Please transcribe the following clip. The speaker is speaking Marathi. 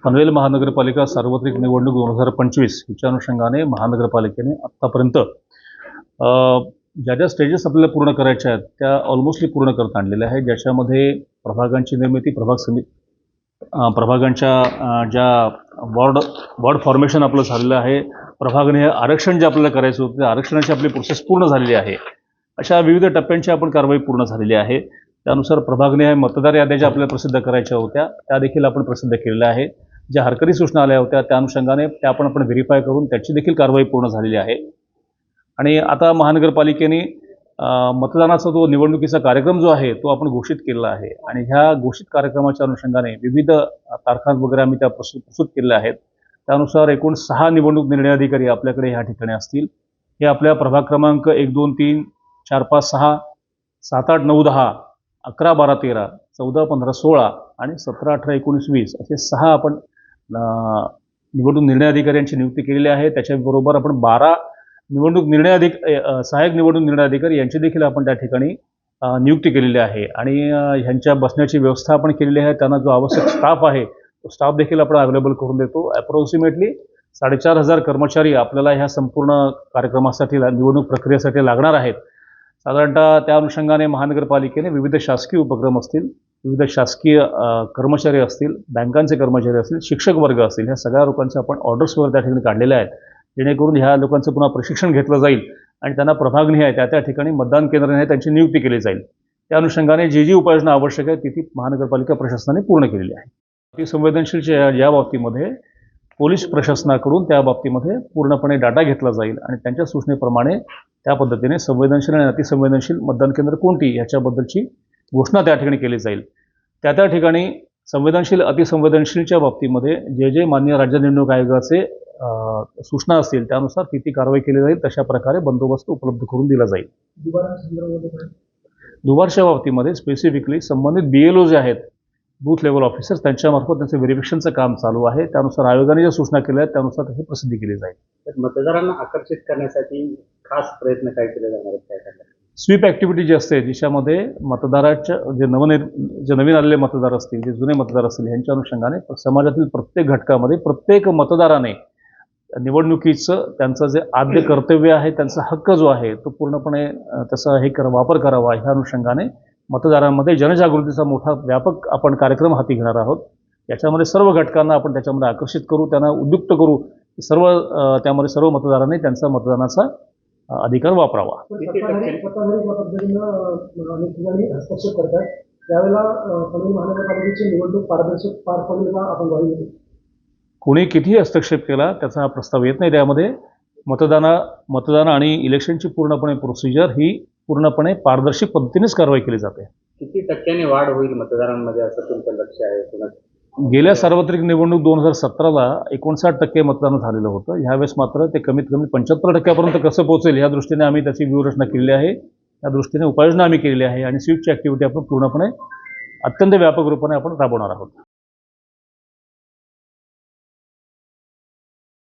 पनवेल महानगरपालिका सार्वत्रिक निवडणूक 2025 ह्याच्या अनुषंगाने महानगरपालिकेने आत्तापर्यंत ज्या ज्या स्टेजेस आपल्याला पूर्ण करायच्या आहेत त्या ऑलमोस्टली पूर्ण करत आणलेल्या आहे, ज्याच्यामध्ये प्रभागांची निर्मिती, प्रभागांच्या ज्या वॉर्ड फॉर्मेशन आपलं झालेलं आहे, प्रभागनिहाय आरक्षण जे आपल्याला करायचं होतं त्या आरक्षणाची आपली प्रोसेस पूर्ण झालेली आहे. अशा विविध टप्प्यांची आपण कारवाई पूर्ण झालेली आहे. त्यानुसार प्रभागनिहाय मतदार याद्या ज्या आपल्याला प्रसिद्ध करायच्या होत्या त्या देखील आपण प्रसिद्ध केलेल्या आहे. ज्या हरकती सूचना आल्या होत्या त्या अनुषंगाने त्या आपण व्हेरीफाय करून त्याची देखील कारवाई पूर्ण झालेली आहे. आणि आता महानगरपालिकेने मतदानाचा जो निवडणुकीचा कार्यक्रम जो आहे तो आपण घोषित केलेला आहे आणि ह्या घोषित कार्यक्रमाच्या अनुषंगाने विविध तारखा वगैरे आम्ही त्या प्रस्तुत केलेल्या आहेत. त्यानुसार एकूण 6 निवडणूक निर्णय अधिकारी आपल्याकडे ह्या ठिकाणी असतील. हे आपल्या प्रभाग क्रमांक 1, 2, 3, 4, 5, 6, 7, 8, 9, 10, 11, 12, 13, 14, 15, 16 आणि 17, 18, 19, 20 असे 6 आपण निवडणूक निर्णय अधिकाऱ्यांची नियुक्ती केलेली आहे. त्याच्याबरोबर आपण 12 सहाय्यक निवडणूक निर्णय अधिकारी यांची देखील आपण त्या ठिकाणी नियुक्ती केलेली आहे आणि ह्यांच्या बसण्याची व्यवस्था आपण केलेली आहे. त्यांना जो आवश्यक स्टाफ आहे तो स्टाफ देखील आपण अवेलेबल करून देतो. अप्रॉक्सिमेटली 4,500 कर्मचारी आपल्याला ह्या संपूर्ण कार्यक्रमासाठी निवडणूक प्रक्रियेसाठी लागणार आहेत. साधारणतः त्या अनुषंगाने महानगरपालिकेने विविध शासकीय उपक्रम असतील, विविध शासकीय कर्मचारी असतील, बँकांचे कर्मचारी असतील, शिक्षक वर्ग असतील, ह्या सगळ्या लोकांचे आपण ऑर्डर्स वगैरे त्या ठिकाणी काढलेल्या आहेत, जेणेकरून ह्या लोकांचं पुन्हा प्रशिक्षण घेतलं जाईल आणि त्यांना प्रभागनिहाय त्या ठिकाणी मतदान केंद्राने त्यांची नियुक्ती केली जाईल. त्या अनुषंगाने जी उपाययोजना आवश्यक आहे ती महानगरपालिका प्रशासनाने पूर्ण केलेली आहे. अतिसंवेदनशीलच्या या बाबतीमध्ये पोलीस प्रशासनाकडून त्या बाबतीमध्ये पूर्णपणे डाटा घेतला जाईल आणि त्यांच्या सूचनेप्रमाणे त्या पद्धतीने संवेदनशील आणि अतिसंवेदनशील मतदान केंद्र कोणती ह्याच्याबद्दलची घोषणा त्या ठिकाणी केली जाईल. त्या ठिकाणी संवेदनशील अतिसंवेदनशीलच्या बाबतीमध्ये जे माननीय राज्य निवडणूक आयोगाचे सूचना असतील त्यानुसार ती कारवाई केली जाईल. तशा प्रकारे बंदोबस्त उपलब्ध करून दिला जाईल. दुबारच्या बाबतीमध्ये स्पेसिफिकली संबंधित BLO जे आहेत, बूथ लेवल ऑफिसर्स, त्यांच्यामार्फत त्यांचं व्हेरिफिकेशनचं काम चालू आहे. त्यानुसार आयोगाने ज्या सूचना केल्या आहेत त्यानुसार त्याची प्रसिद्धी केली जाईल. तर मतदारांना आकर्षित करण्यासाठी खास प्रयत्न काय केले जाणार आहेत? काय स्वीप ॲक्टिव्हिटी जी असते ज्याच्यामध्ये मतदाराच्या जे नवीन आलेले मतदार असतील, जे जुने मतदार असतील ह्यांच्या अनुषंगाने समाजातील प्रत्येक घटकामध्ये प्रत्येक मतदाराने निवडणुकीचं त्यांचं जे आद्य कर्तव्य आहे, त्यांचा हक्क जो आहे तो पूर्णपणे त्याचा वापर करावा. ह्या अनुषंगाने मतदारांमध्ये जनजागृतीचा मोठा व्यापक आपण कार्यक्रम हाती घेणार आहोत. याच्यामध्ये सर्व घटकांना आपण त्याच्यामध्ये आकर्षित करू, त्यांना उद्युक्त करू. त्यामध्ये सर्व मतदारांनी त्यांचा मतदानाचा अधिकार वापरावा. हस्तक्षेप करतात त्यावेळेला पनवेल महानगरपालिकेची निवडणूक पारदर्शक पार पडेल का आपण ग्वाही देतो? कोणी कितीही हस्तक्षेप केला त्याचा हा प्रस्ताव येत नाही. त्यामध्ये मतदान आणि इलेक्शनची पूर्णपणे प्रोसिजर ही पूर्णपणे पारदर्शक पद्धतीनेच कारवाई केली जाते. किती टक्क्याने वाढ होईल मतदारांमध्ये असं तुमचं लक्ष आहे? गेल्या सार्वत्रिक निवडणूक 2017ला 59% मतदान झालेलं होतं. ह्यावेळेस मात्र ते कमीत कमी 75% कसं पोहोचेल या दृष्टीने आम्ही त्याची व्यूहरचना केलेली आहे. या दृष्टीने उपाययोजना आम्ही केलेली आहे आणि स्वीपची ॲक्टिव्हिटी आपण पूर्णपणे अत्यंत व्यापक रूपाने आपण राबवणार आहोत.